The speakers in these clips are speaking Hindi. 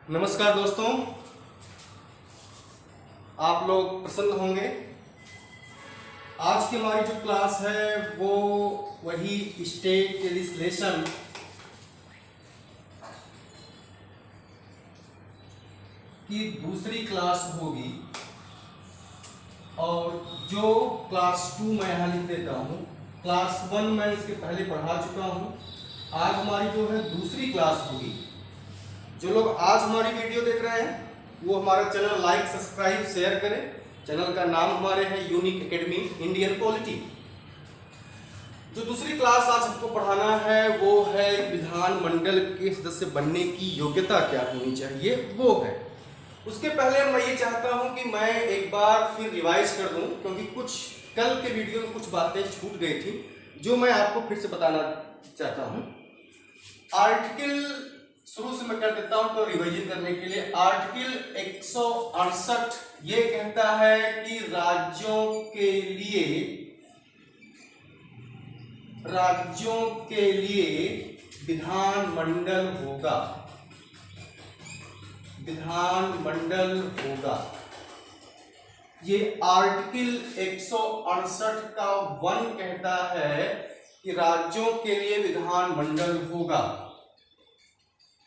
नमस्कार दोस्तों, आप लोग प्रसन्न होंगे। आज की हमारी जो क्लास है वो वही स्टेट लेजिस्लेशन की दूसरी क्लास होगी और जो क्लास 2 मैं यहाँ लिख देता हूँ। क्लास 1 मैं इसके पहले पढ़ा चुका हूँ। आज हमारी जो है दूसरी क्लास होगी। जो लोग आज हमारी वीडियो देख रहे हैं वो हमारा चैनल लाइक, सब्सक्राइब, शेयर करें। चैनल का नाम हमारे है यूनिक एकेडमी इंडियन पॉलिटी। जो दूसरी क्लास आज हमको पढ़ाना है वो है विधानमंडल के सदस्य बनने की योग्यता क्या होनी चाहिए, वो है। उसके पहले मैं ये चाहता हूं कि मैं एक बार फिर रिवाइज कर दूं, क्योंकि कुछ कल के वीडियो में कुछ बातें छूट गई थी जो मैं आपको फिर से बताना चाहता हूं। आर्टिकल शुरू से मैं कर देता हूं तो रिवीजन करने के लिए। आर्टिकल 168 ये कहता है कि राज्यों के लिए विधानमंडल होगा। ये आर्टिकल 168 का 1 कहता है कि राज्यों के लिए विधानमंडल होगा।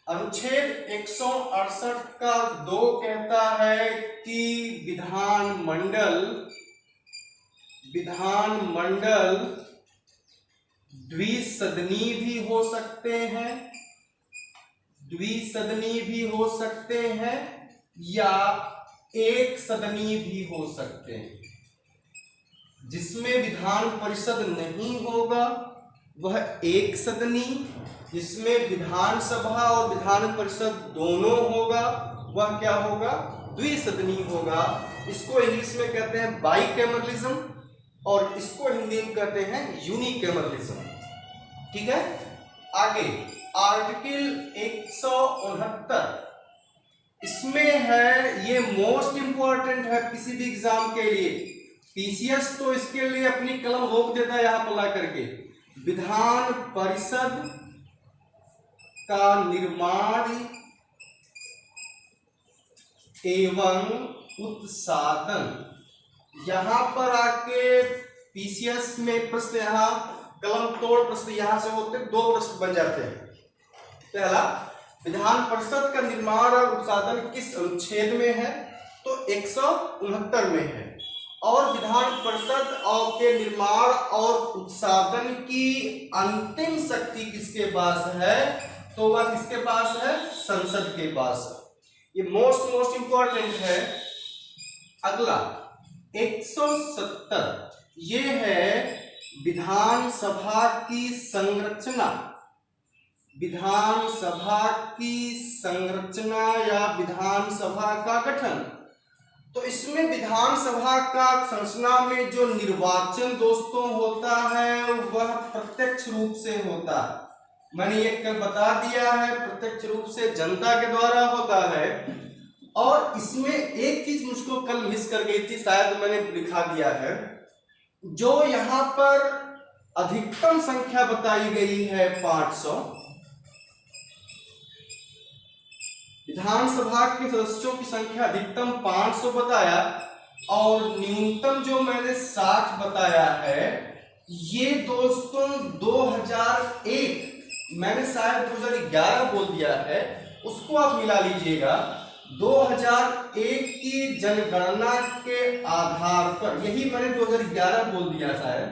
अनुच्छेद 168 का 2 कहता है कि विधानमंडल द्विसदनी भी हो सकते हैं या एक सदनी भी हो सकते हैं। जिसमें विधान परिषद नहीं होगा वह एक सदनी, जिसमें विधानसभा और विधान परिषद दोनों होगा वह क्या होगा, द्विसदनी होगा। इसको इंग्लिश में कहते हैं बाइकैमरलिज्म और इसको हिंदी में कहते हैं यूनिकैमरलिज्म। ठीक है, आगे आर्टिकल 169 इसमें है, ये मोस्ट इंपॉर्टेंट है किसी भी एग्जाम के लिए। पीसीएस तो इसके लिए अपनी कलम रोक देता है यहां पर ला करके। विधान परिषद का निर्माण एवं उत्साधन, यहां पर आके पीसीएस में प्रश्न, यहां कलम तोड़ प्रश्न यहां से होते 2 प्रश्न बन जाते हैं। पहला, विधान परिषद का निर्माण और उत्साधन किस अनुच्छेद में है, तो 169 में है। और विधान परिषद और के निर्माण और उत्साधन की अंतिम शक्ति किसके पास है, तो वह किसके पास है, संसद के पास है। ये मोस्ट इंपॉर्टेंट है। अगला 170 ये है विधानसभा की संरचना या विधानसभा का गठन। तो इसमें विधानसभा का संरचना में जो निर्वाचन दोस्तों होता है वह प्रत्यक्ष रूप से होता है। मैंने ये कल बता दिया है, प्रत्यक्ष रूप से जनता के द्वारा होता है। और इसमें एक चीज मुझको कल मिस कर गई थी, शायद मैंने लिखा दिया है। जो यहाँ पर अधिकतम संख्या बताई गई है 500, विधानसभा के सदस्यों की संख्या अधिकतम 500 बताया और न्यूनतम जो मैंने 60 बताया है, ये दोस्तों 2001, मैंने शायद 2011 बोल दिया है, उसको आप मिला लीजिएगा। 2001 की जनगणना के आधार पर, यही मैंने 2011 बोल दिया शायद,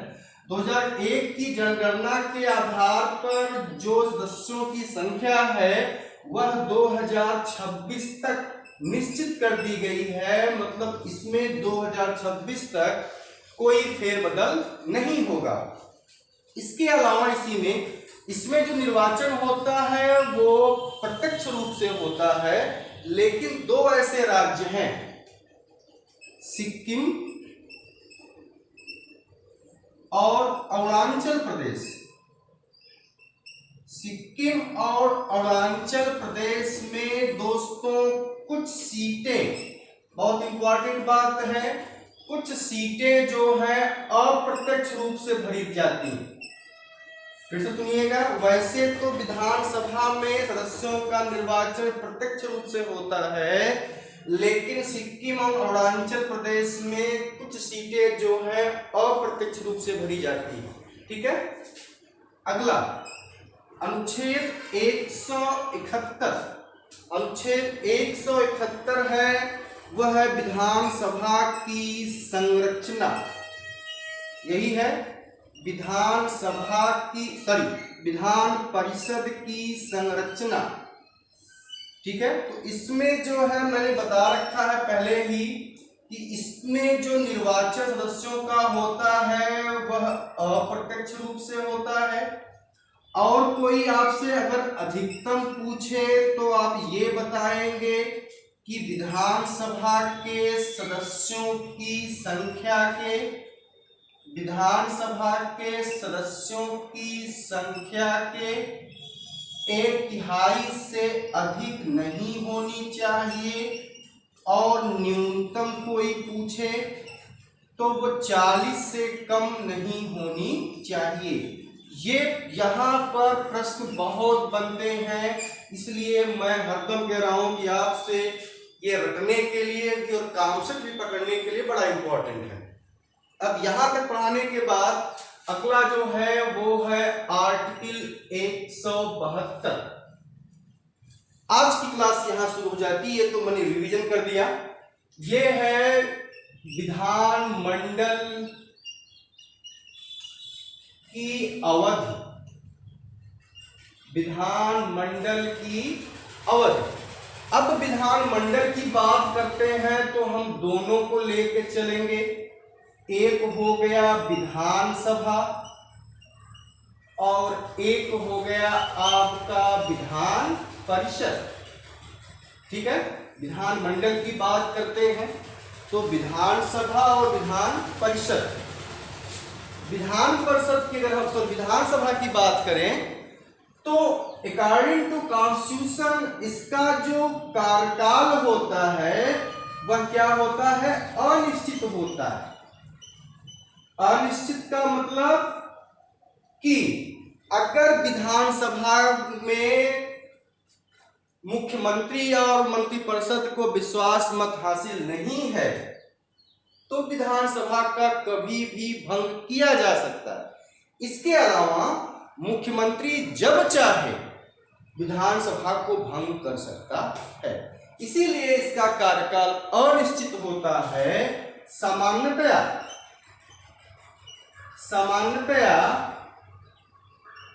2001 की जनगणना के आधार पर जो सदस्यों की संख्या है वह 2026 तक निश्चित कर दी गई है। मतलब इसमें 2026 तक कोई फेरबदल नहीं होगा। इसके अलावा इसमें जो निर्वाचन होता है वो प्रत्यक्ष रूप से होता है, लेकिन 2 ऐसे राज्य हैं, सिक्किम और अरुणाचल प्रदेश। सिक्किम और अरुणाचल प्रदेश में दोस्तों कुछ सीटें, बहुत इंपॉर्टेंट बात है, कुछ सीटें जो है अप्रत्यक्ष रूप से भरी जाती हैं। फिर से सुनिएगा, वैसे तो विधानसभा में सदस्यों का निर्वाचन प्रत्यक्ष रूप से होता है, लेकिन सिक्किम और अरुणाचल प्रदेश में कुछ सीटें जो है अप्रत्यक्ष रूप से भरी जाती है। ठीक है। अगला अनुच्छेद 171, अनुच्छेद 171 है, वह है विधानसभा की संरचना। यही है विधानसभा की विधान परिषद की संरचना। ठीक है। तो इसमें जो है मैंने बता रखा है पहले ही कि इसमें जो निर्वाचन सदस्यों का होता है वह अप्रत्यक्ष रूप से होता है। और कोई आपसे अगर अधिकतम पूछे तो आप ये बताएंगे कि विधानसभा के सदस्यों की संख्या के विधानसभा के सदस्यों की संख्या के 1/3 से अधिक नहीं होनी चाहिए, और न्यूनतम कोई पूछे तो वो 40 से कम नहीं होनी चाहिए। ये यहाँ पर प्रश्न बहुत बनते हैं, इसलिए मैं हरदम कह रहा हूँ कि आपसे ये रटने के लिए भी और कांसेप्ट भी पकड़ने के लिए बड़ा इंपॉर्टेंट है। अब यहाँ तक पढ़ाने के बाद अगला जो है वो है आर्टिकल 172। आज की क्लास यहाँ शुरू हो जाती है, तो मैंने रिवीजन कर दिया। ये है विधानमंडल की अवधि, विधानमंडल की अवधि। अब विधानमंडल की बात करते हैं तो हम दोनों को लेके चलेंगे। एक हो गया विधानसभा और एक हो गया आपका विधान परिषद। ठीक है। विधानमंडल की बात करते हैं तो विधानसभा और विधान परिषद। विधान परिषद की अगर हम विधानसभा की बात करें तो अकॉर्डिंग टू कॉन्स्टिट्यूशन इसका जो कार्यकाल होता है वह क्या होता है? अनिश्चित होता है। अनिश्चित का मतलब कि अगर विधानसभा में मुख्यमंत्री और मंत्रिपरिषद को विश्वास मत हासिल नहीं है तो विधानसभा का कभी भी भंग किया जा सकता है। इसके अलावा मुख्यमंत्री जब चाहे विधानसभा को भंग कर सकता है, इसीलिए इसका कार्यकाल अनिश्चित होता है। सामान्यतया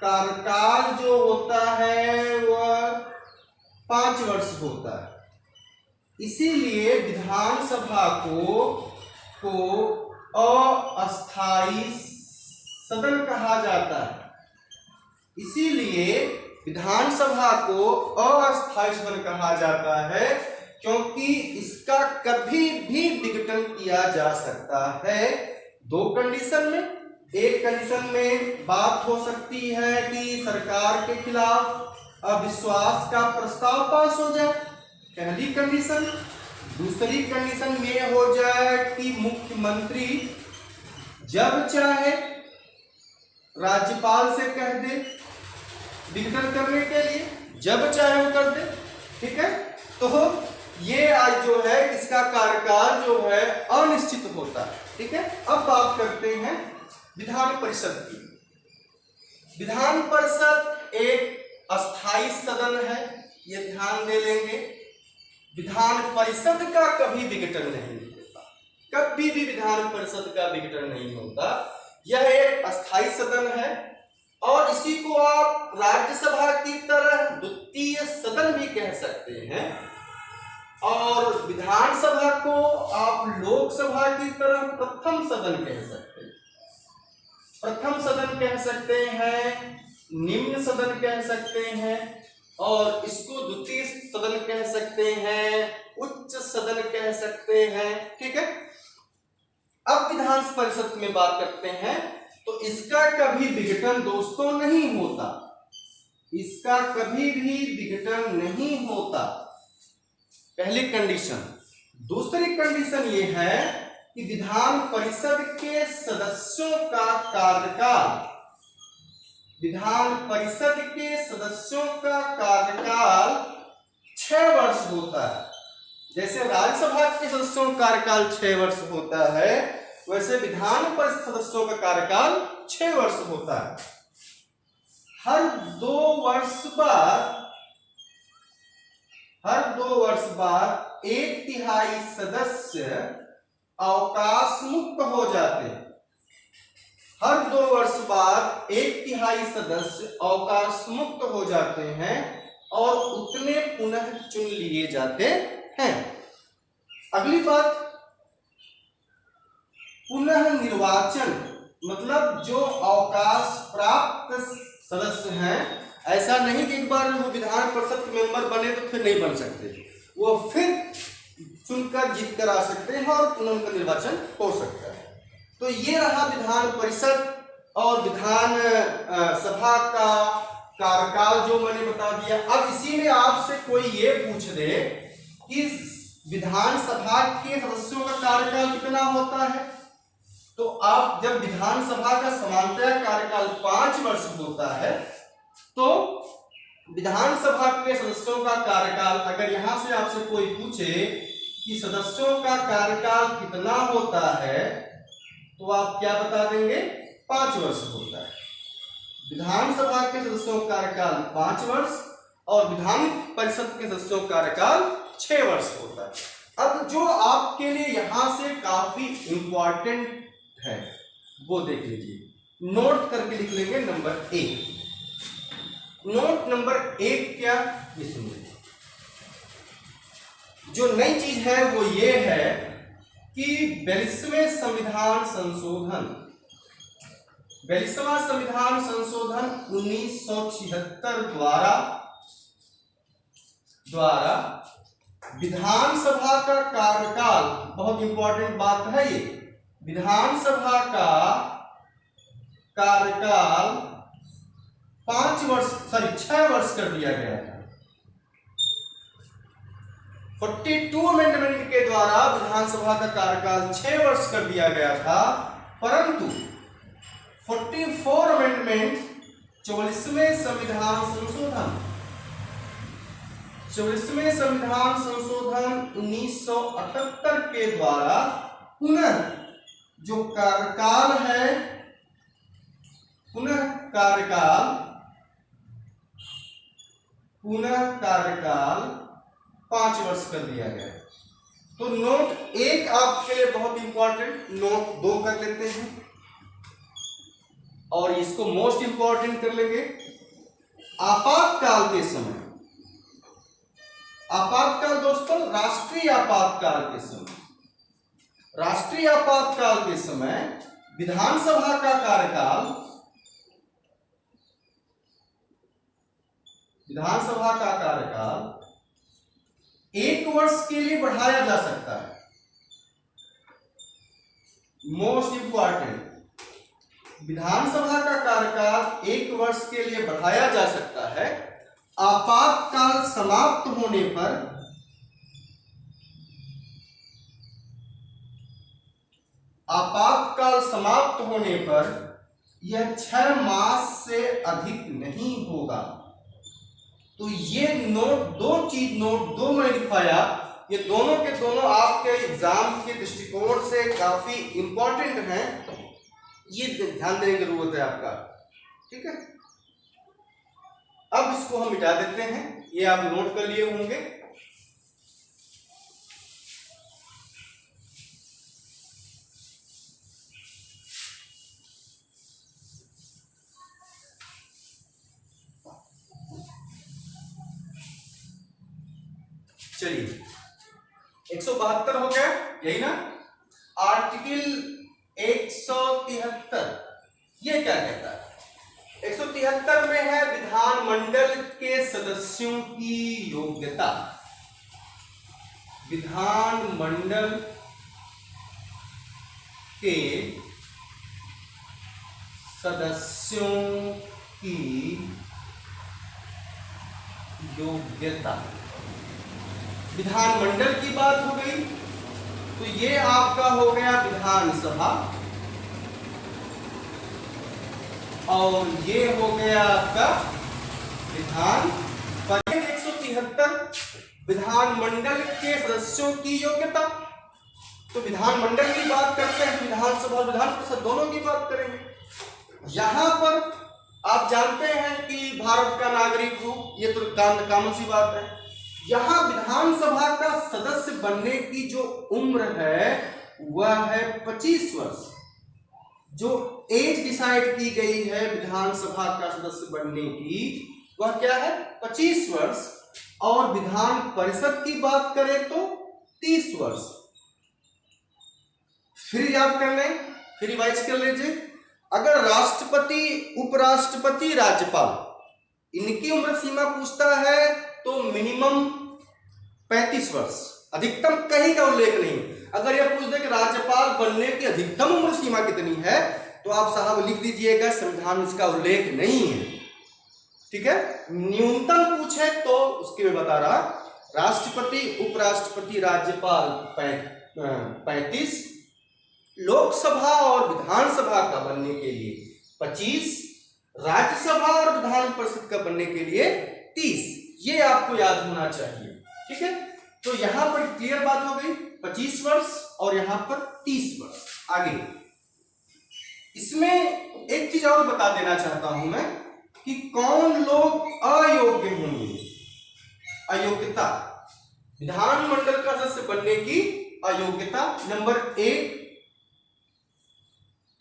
कार्यकाल जो होता है वह 5 वर्ष होता है। इसीलिए विधानसभा को अस्थायी सदन कहा जाता है। इसीलिए विधानसभा को अस्थायी सदन कहा जाता है, क्योंकि इसका कभी भी विघटन किया जा सकता है 2 कंडीशन में। एक कंडीशन में बात हो सकती है कि सरकार के खिलाफ अविश्वास का प्रस्ताव पास हो जाए, पहली कंडीशन। दूसरी कंडीशन में हो जाए कि मुख्यमंत्री जब चाहे राज्यपाल से कह दे विघटन करने के लिए, जब चाहे वो कर दे। ठीक है। तो ये आज जो है इसका कार्यकाल जो है अनिश्चित होता है। ठीक है। अब बात करते हैं विधान परिषद की। विधान परिषद एक अस्थायी सदन है, ये ध्यान दे लेंगे। विधान परिषद का कभी विघटन नहीं होता, कभी भी विधान परिषद का विघटन नहीं होता। यह एक अस्थायी सदन है और इसी को आप राज्यसभा की तरह द्वितीय सदन भी कह सकते हैं, और विधानसभा को आप लोकसभा की तरह प्रथम सदन कह सकते हैं। प्रथम सदन कह सकते हैं, निम्न सदन कह सकते हैं, और इसको द्वितीय सदन कह सकते हैं, उच्च सदन कह सकते हैं। ठीक है। अब विधान परिषद में बात करते हैं तो इसका कभी विघटन दोस्तों नहीं होता, इसका कभी भी विघटन नहीं होता, पहली कंडीशन। दूसरी कंडीशन ये है कि विधान परिषद के सदस्यों का कार्यकाल, विधान परिषद के सदस्यों का कार्यकाल 6 वर्ष होता है। जैसे राज्यसभा के सदस्यों का कार्यकाल 6 वर्ष होता है, वैसे विधान परिषद सदस्यों का कार्यकाल 6 वर्ष होता है। हर 2 वर्ष बाद 1/3 सदस्य अवकाश मुक्त हो जाते हैं। हर 2 वर्ष बाद 1/3 सदस्य अवकाश मुक्त हो जाते हैं और उतने पुनः चुन लिए जाते हैं। अगली बात, पुनः निर्वाचन, मतलब जो अवकाश प्राप्त सदस्य हैं, ऐसा नहीं कि एक बार वो विधान परिषद के मेंबर बने तो फिर नहीं बन सकते, वो फिर चुनकर जीत कर आ सकते हैं और पुनः उनका निर्वाचन हो सकता है। तो ये रहा विधान परिषद और विधान सभा का कार्यकाल जो मैंने बता दिया। अब इसी में आपसे कोई ये पूछ दे कि विधानसभा के सदस्यों का कार्यकाल कितना होता है, तो आप जब विधानसभा का सामान्यतः कार्यकाल 5 वर्ष होता है, तो विधानसभा के सदस्यों का कार्यकाल, अगर यहां से आपसे कोई पूछे कि सदस्यों का कार्यकाल कितना होता है, तो आप क्या बता देंगे? 5 वर्ष होता है। विधानसभा के सदस्यों का कार्यकाल 5 वर्ष और विधान परिषद के सदस्यों का कार्यकाल 6 वर्ष होता है। अब जो आपके लिए यहां से काफी इंपॉर्टेंट है वो देख लीजिए, नोट करके लिख लेंगे। नंबर 1, नोट नंबर 1 क्या, ये सुनिए। जो नई चीज है वो ये है कि 42वें संविधान संशोधन, 42वां संविधान संशोधन 1976 द्वारा विधानसभा का कार्यकाल, बहुत इंपॉर्टेंट बात है ये, विधानसभा का कार्यकाल 6 वर्ष कर दिया गया था। 42 अमेंडमेंट के द्वारा विधानसभा का कार्यकाल 6 वर्ष कर दिया गया था, परंतु 44 अमेंडमेंट 44वें संविधान संशोधन 1978 के द्वारा पुनः जो कार्यकाल है, पुनः कार्यकाल 5 वर्ष कर दिया गया। तो नोट 1 आपके लिए बहुत इंपॉर्टेंट, नोट 2 कर लेते हैं और इसको मोस्ट इंपॉर्टेंट कर लेंगे। आपातकाल के समय, आपातकाल दोस्तों राष्ट्रीय आपातकाल के समय, राष्ट्रीय आपातकाल के समय विधानसभा का कार्यकाल, विधानसभा का कार्यकाल 1 वर्ष के लिए बढ़ाया जा सकता है। मोस्ट इंपॉर्टेंट, विधानसभा का कार्यकाल 1 वर्ष के लिए बढ़ाया जा सकता है। आपातकाल समाप्त होने पर, आपातकाल समाप्त होने पर यह 6 मास से अधिक नहीं होगा। तो ये नोट 2 में दिखाया, ये दोनों के दोनों आपके एग्जाम के दृष्टिकोण से काफी इंपॉर्टेंट हैं, ये ध्यान देने की जरूरत है आपका, ठीक है। अब इसको हम मिटा देते हैं, ये आप नोट कर लिए होंगे। चलिए 172 हो गया, यही ना। आर्टिकल 173 ये क्या कहता है? 173 में है विधानमंडल के सदस्यों की योग्यता, विधानमंडल के सदस्यों की योग्यता, विधानमंडल की बात हो गई। तो ये आपका हो गया विधानसभा, और ये हो गया आपका विधान परिषद। 173 विधानमंडल के सदस्यों की योग्यता। तो विधानमंडल की बात करते हैं, विधानसभा और विधान परिषद दोनों की बात करेंगे। यहां पर आप जानते हैं कि भारत का नागरिक हो, ये तो कॉमन सी बात है। यहां विधानसभा का सदस्य बनने की जो उम्र है वह है 25 वर्ष। जो एज डिसाइड की गई है विधानसभा का सदस्य बनने की वह क्या है 25 वर्ष। और विधान परिषद की बात करें तो 30 वर्ष। फिर याद कर लें, फिर रिवाइज कर लीजिए। अगर राष्ट्रपति, उपराष्ट्रपति, राज्यपाल इनकी उम्र सीमा पूछता है तो मिनिमम 35 वर्ष, अधिकतम कहीं का उल्लेख नहीं। अगर यह पूछ दे कि राज्यपाल बनने की अधिकतम उम्र सीमा कितनी है तो आप साहब लिख दीजिएगा संविधान में इसका उल्लेख नहीं है। ठीक है, न्यूनतम पूछे तो उसके में बता रहा, राष्ट्रपति, उपराष्ट्रपति, राज्यपाल 35, लोकसभा और विधानसभा का बनने के लिए 25, राज्यसभा और विधान परिषद का बनने के लिए 30। ये आपको याद होना चाहिए। ठीक है, तो यहां पर क्लियर बात हो गई, 25 वर्ष और यहां पर 30 वर्ष। आगे इसमें एक चीज और बता देना चाहता हूं मैं कि कौन लोग अयोग्य होंगे। अयोग्यता, विधानमंडल का सदस्य बनने की अयोग्यता। नंबर 1,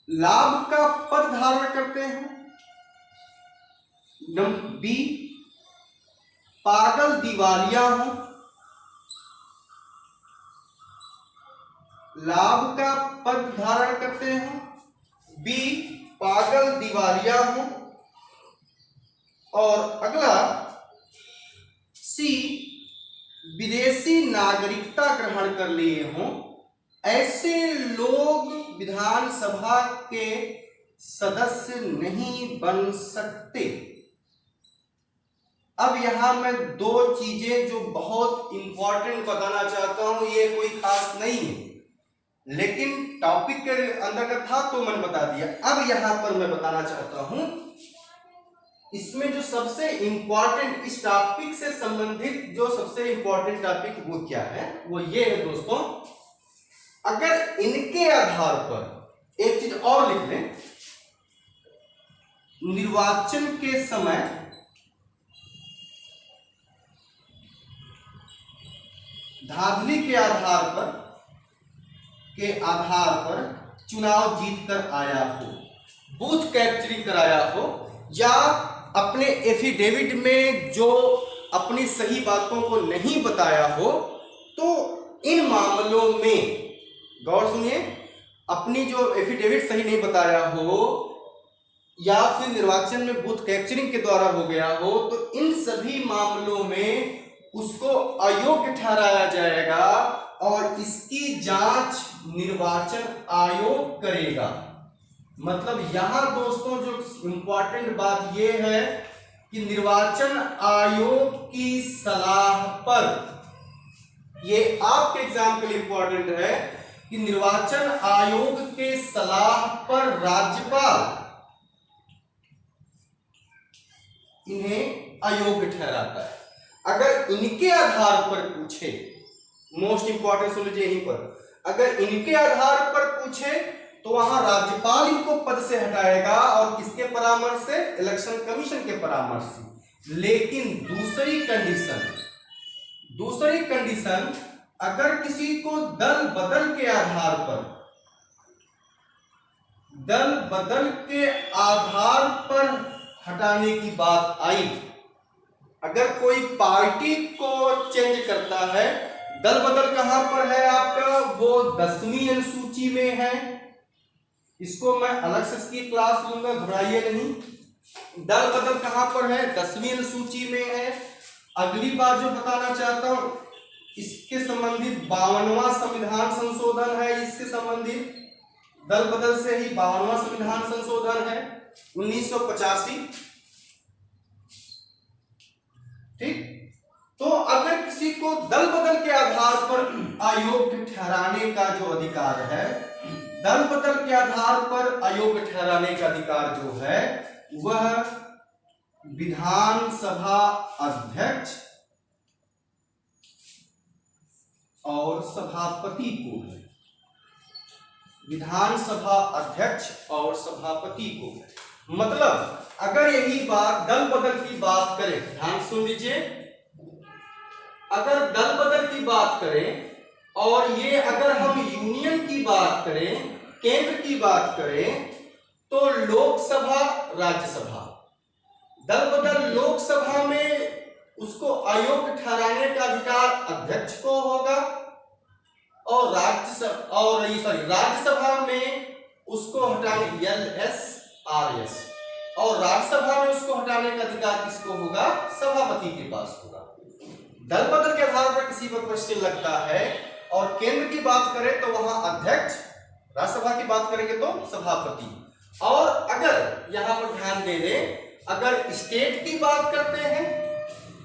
लाभ का पद धारण करते हैं। नंबर बी, पागल दिवालिया हो। लाभ का पद धारण करते हैं। बी, पागल दिवालिया हो। और अगला सी, विदेशी नागरिकता ग्रहण कर लिए हों। ऐसे लोग विधानसभा के सदस्य नहीं बन सकते। अब यहां मैं दो चीजें जो बहुत इंपॉर्टेंट बताना चाहता हूं, ये कोई खास नहीं है लेकिन टॉपिक के अंदर का था तो मैंने बता दिया। अब यहां पर मैं बताना चाहता हूं, इसमें जो सबसे इंपॉर्टेंट, इस टॉपिक से संबंधित जो सबसे इंपॉर्टेंट टॉपिक वो क्या है, वो ये है दोस्तों, अगर इनके आधार पर एक चीज और लिख लें, निर्वाचन के समय धांधली के आधार पर चुनाव जीत कर आया हो, बूथ कैप्चरिंग कराया हो, या अपने एफिडेविट में जो अपनी सही बातों को नहीं बताया हो, तो इन मामलों में गौर सुनिए, अपनी जो एफिडेविट सही नहीं बताया हो या फिर निर्वाचन में बूथ कैप्चरिंग के द्वारा हो गया हो, तो इन सभी मामलों में उसको अयोग्य ठहराया जाएगा और इसकी जांच निर्वाचन आयोग करेगा। मतलब यहां दोस्तों जो इंपॉर्टेंट बात यह है कि निर्वाचन आयोग की सलाह पर, ये आपके एग्जाम के लिए इंपॉर्टेंट है कि निर्वाचन आयोग के सलाह पर राज्यपाल इन्हें अयोग्य ठहराता है। अगर इनके आधार पर पूछे, मोस्ट इंपॉर्टेंट सुन लीजिए यहीं पर, अगर इनके आधार पर पूछे तो वहां राज्यपाल इनको पद से हटाएगा और किसके परामर्श से, इलेक्शन कमीशन के परामर्श से। लेकिन दूसरी कंडीशन, अगर किसी को दल बदल के आधार पर हटाने की बात आई, अगर कोई पार्टी को चेंज करता है, दल बदल कहां पर है आपका, वो 10वीं अनुसूची में है। इसको मैं अलग से इसकी क्लास लूंगा, घबराइए नहीं। दल बदल कहां पर है, 10वीं अनुसूची में है। अगली बात जो बताना चाहता हूं, इसके संबंधित 52वां संविधान संशोधन है, इसके संबंधित दल बदल से ही 52वां संविधान संशोधन है 1985। ठीक, तो अगर किसी को दल बदल के आधार पर अयोग्य ठहराने का जो अधिकार है, दल बदल के आधार पर अयोग्य ठहराने का अधिकार जो है, वह विधानसभा अध्यक्ष और सभापति को है। विधानसभा अध्यक्ष और सभापति को है। मतलब अगर यही बात दल बदल की बात करें, ध्यान सुन लीजिए, अगर दल बदल की बात करें और ये अगर हम यूनियन की बात करें, केंद्र की बात करें, तो लोकसभा राज्यसभा, दल बदल लोकसभा में उसको अयोग्य ठहराने का अधिकार अध्यक्ष को होगा और राज्यसभा में उसको हटाने LSRS और राज्यसभा में उसको हटाने का अधिकार किसको होगा? सभापति के पास होगा। दल बदल के आधार पर किसी पर क्वेश्चन लगता है और केंद्र की बात करें तो वहां अध्यक्ष, राज्यसभा की बात करेंगे तो सभापति। और अगर यहां पर ध्यान दे दें, अगर स्टेट की बात करते हैं,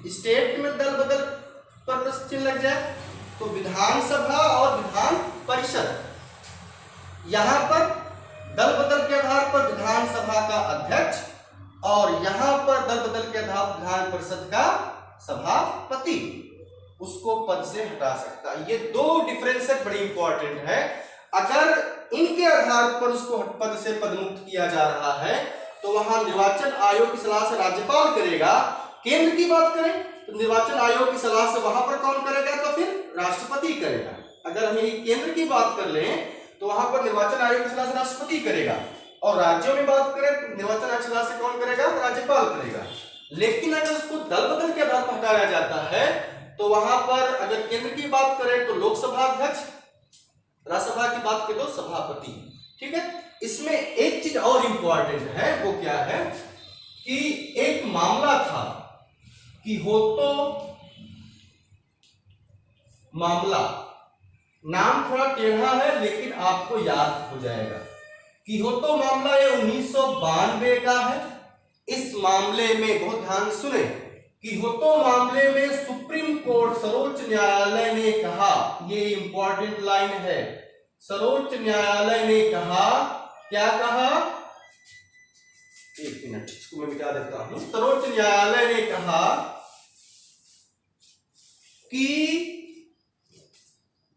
स्टेट में दल बदल पर प्रश्न लग जाए तो विधानसभा और विधान परिषद, यहां पर दल बदल के आधार पर विधानसभा का अध्यक्ष और यहां पर दल बदल के आधार पर विधान परिषद का सभापति उसको पद से हटा सकता है। ये दो डिफरेंस बड़ी इंपॉर्टेंट है। अगर इनके आधार पर उसको पद से पदमुक्त किया जा रहा है तो वहां निर्वाचन आयोग की सलाह से राज्यपाल करेगा। केंद्र की बात करें तो निर्वाचन आयोग की सलाह से वहां पर कौन करेगा? तो फिर राष्ट्रपति करेगा। अगर हम यही केंद्र की बात कर लें तो वहां पर निर्वाचन आयोग की सलाह से राष्ट्रपति करेगा और राज्यों में बात करें निर्वाचन आयोग की सलाह से कौन करेगा? राज्यपाल करेगा। लेकिन अगर उसको दल बदल के आधार पर हटाया जाता है तो वहां पर अगर केंद्र की बात करें तो लोकसभा अध्यक्ष, राज्यसभा की बात करें तो सभापति। ठीक है, इसमें एक चीज और इंपॉर्टेंट है, वो क्या है कि एक मामला था कि हो तो मामला, नाम थोड़ा टेढ़ा है लेकिन आपको याद हो जाएगा कि हो तो मामला ये 1992 का है। इस मामले में बहुत ध्यान सुने कि हो तो मामले में सुप्रीम कोर्ट, सर्वोच्च न्यायालय ने कहा, ये इंपॉर्टेंट लाइन है, सर्वोच्च न्यायालय ने कहा, क्या कहा? एक मिनट, इसको मैं मिटा देता हूं। सर्वोच्च न्यायालय ने कहा कि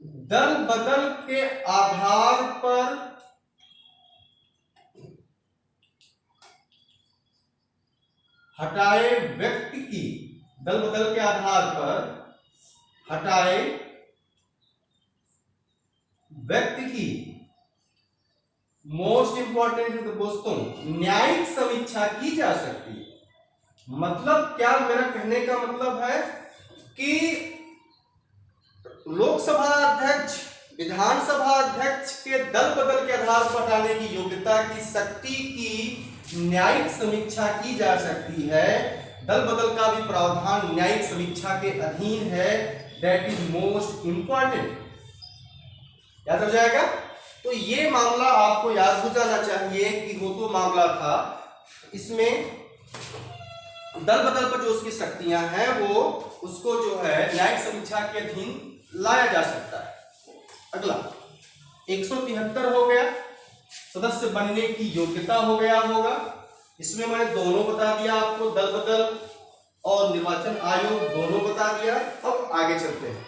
दल बदल के आधार पर हटाए व्यक्ति की, दल बदल के आधार पर हटाए व्यक्ति की, मोस्ट इंपॉर्टेंट दोस्तों, न्यायिक समीक्षा की जा सकती है। मतलब क्या, मेरा कहने का मतलब है कि लोकसभा अध्यक्ष, विधानसभा अध्यक्ष के दल बदल के आधार पर हटाने की योग्यता की, शक्ति की न्यायिक समीक्षा की जा सकती है। दल बदल का भी प्रावधान न्यायिक समीक्षा के अधीन है। That is most important. याद हो जाएगा? तो ये मामला आपको याद हो जाना चाहिए कि वो तो मामला था, इसमें दल बदल पर जो उसकी शक्तियां हैं वो उसको जो है न्यायिक समीक्षा के अधीन लाया जा सकता है। अगला 173 हो गया, सदस्य बनने की योग्यता हो गया होगा। इसमें मैंने दोनों बता दिया आपको, दल बदल और निर्वाचन आयोग दोनों बता दिया। अब आगे चलते हैं।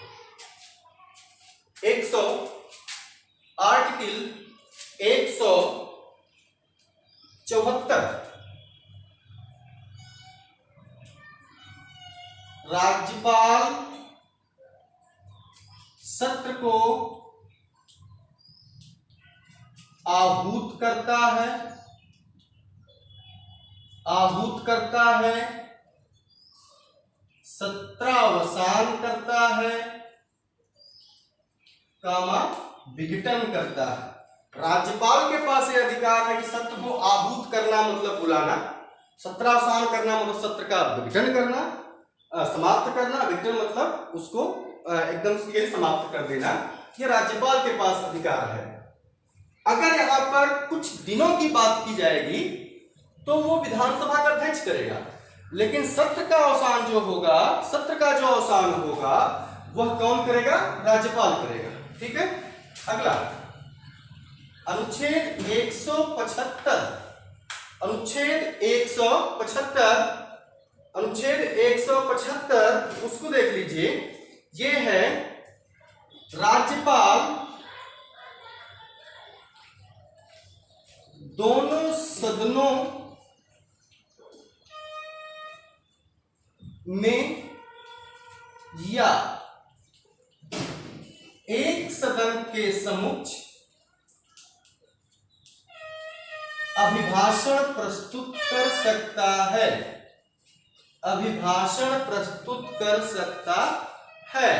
100 आर्टिकल 174 राज्यपाल सत्र को आहूत करता है, सत्रावसान करता है, विघटन करता है। राज्यपाल के पास यह अधिकार है कि सत्र को आहूत करना मतलब बुलाना, सत्रावसान करना मतलब सत्र का विघटन करना, समाप्त करना, विघटन मतलब उसको एकदम से समाप्त कर देना। यह राज्यपाल के पास अधिकार है। अगर यहाँ पर कुछ दिनों की बात की जाएगी तो वो विधानसभा का अध्यक्ष करेगा, लेकिन सत्र का अवसान जो होगा, सत्र का जो अवसान होगा वह कौन करेगा? राज्यपाल करेगा। ठीक है, अगला अनुच्छेद 175 अनुच्छेद 175, अनुच्छेद 175 उसको देख लीजिए। ये है राज्यपाल दोनों सदनों में या एक सदन के समक्ष अभिभाषण प्रस्तुत कर सकता है, अभिभाषण प्रस्तुत कर सकता है।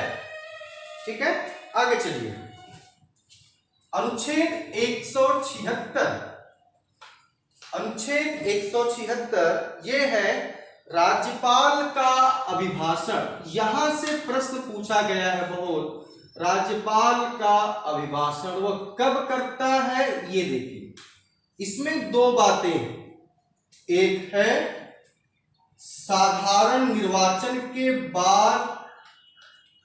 ठीक है, आगे चलिए। अनुच्छेद 176, अनुच्छेद 176 ये है राज्यपाल का अभिभाषण। यहां से प्रश्न पूछा गया है बहुत, राज्यपाल का अभिभाषण वह कब करता है, ये देखिए। इसमें दो बातें हैं, एक है साधारण निर्वाचन के बाद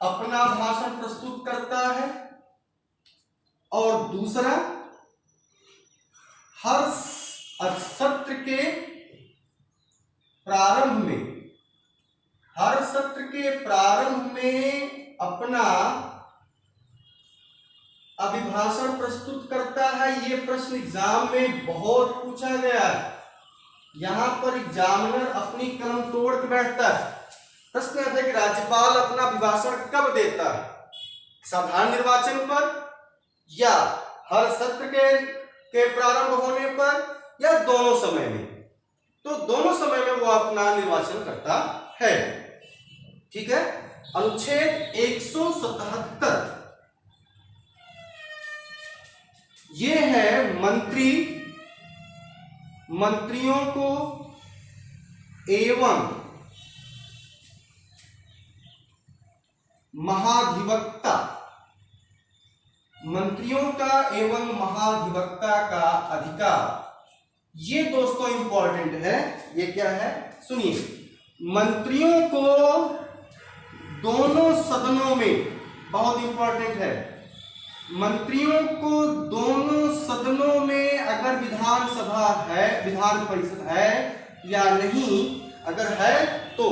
अपना भाषण प्रस्तुत करता है, और दूसरा हर सत्र के प्रारंभ में, हर सत्र के प्रारंभ में अपना अभिभाषण प्रस्तुत करता है। ये प्रश्न एग्जाम में बहुत पूछा गया है। यहां पर एग्जामिनर अपनी कलम तोड़ के बैठता है। प्रश्न है कि राज्यपाल अपना अभिभाषण कब देता है, साधारण निर्वाचन पर या हर सत्र के प्रारंभ होने पर या दोनों समय में। तो दोनों समय में वो अपना निर्वाचन करता है। ठीक है, अनुच्छेद 177 ये है मंत्रियों को एवं महाधिवक्ता, मंत्रियों का एवं महाधिवक्ता का अधिकार। ये दोस्तों इंपॉर्टेंट है। ये क्या है सुनिए, मंत्रियों को दोनों सदनों में, बहुत इंपॉर्टेंट है, मंत्रियों को दोनों सदनों में अगर विधानसभा है, विधान परिषद है या नहीं, अगर है तो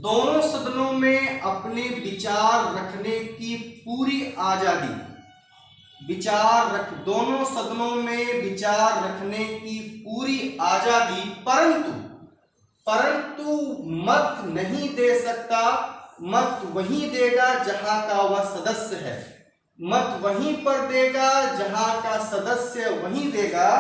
दोनों सदनों में अपने विचार रखने की पूरी आजादी, दोनों सदनों में विचार रखने की पूरी आजादी, परंतु मत नहीं दे सकता। मत वहीं देगा जहां का वह सदस्य है, मत वहीं पर देगा जहां का सदस्य वहीं देगा।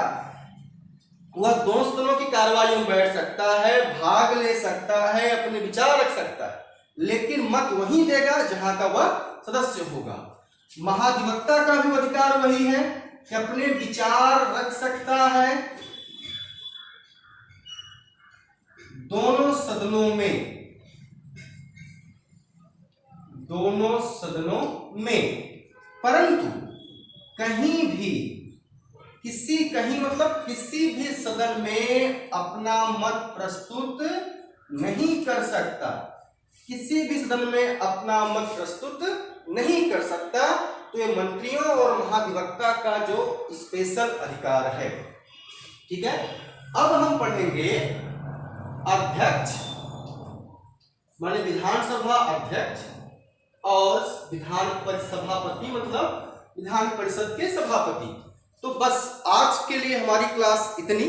वह दोनों सदनों की कार्रवाई में बैठ सकता है, भाग ले सकता है, अपने विचार रख सकता है, लेकिन मत वहीं देगा जहां का वह सदस्य होगा। महाधिवक्ता का भी अधिकार वही है कि अपने विचार रख सकता है दोनों सदनों में, परंतु कहीं भी किसी भी सदन में अपना मत प्रस्तुत नहीं कर सकता, किसी भी सदन में अपना मत प्रस्तुत नहीं कर सकता। तो ये मंत्रियों और महाधिवक्ता का जो स्पेशल अधिकार है। ठीक है, अब हम पढ़ेंगे अध्यक्ष माने विधानसभा अध्यक्ष और विधान परिषद सभापति, मतलब विधान परिषद के सभापति। तो बस आज के लिए हमारी क्लास इतनी।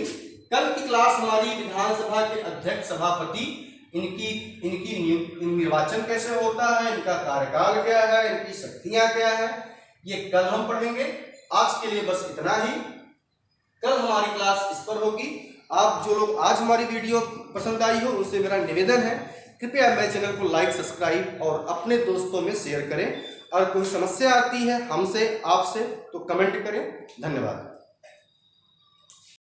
कल की क्लास हमारी विधानसभा के अध्यक्ष सभापति, इनकी निर्वाचन कैसे होता है, इनका कार्यकाल क्या है, इनकी शक्तियां क्या है, ये कल हम पढ़ेंगे। आज के लिए बस इतना ही। कल हमारी क्लास इस पर होगी। आप जो लोग आज हमारी वीडियो पसंद आई हो उनसे मेरा निवेदन है, कृपया मेरे चैनल को लाइक, सब्सक्राइब और अपने दोस्तों में शेयर करें। और कोई समस्या आती है हमसे, आपसे, तो कमेंट करें। धन्यवाद।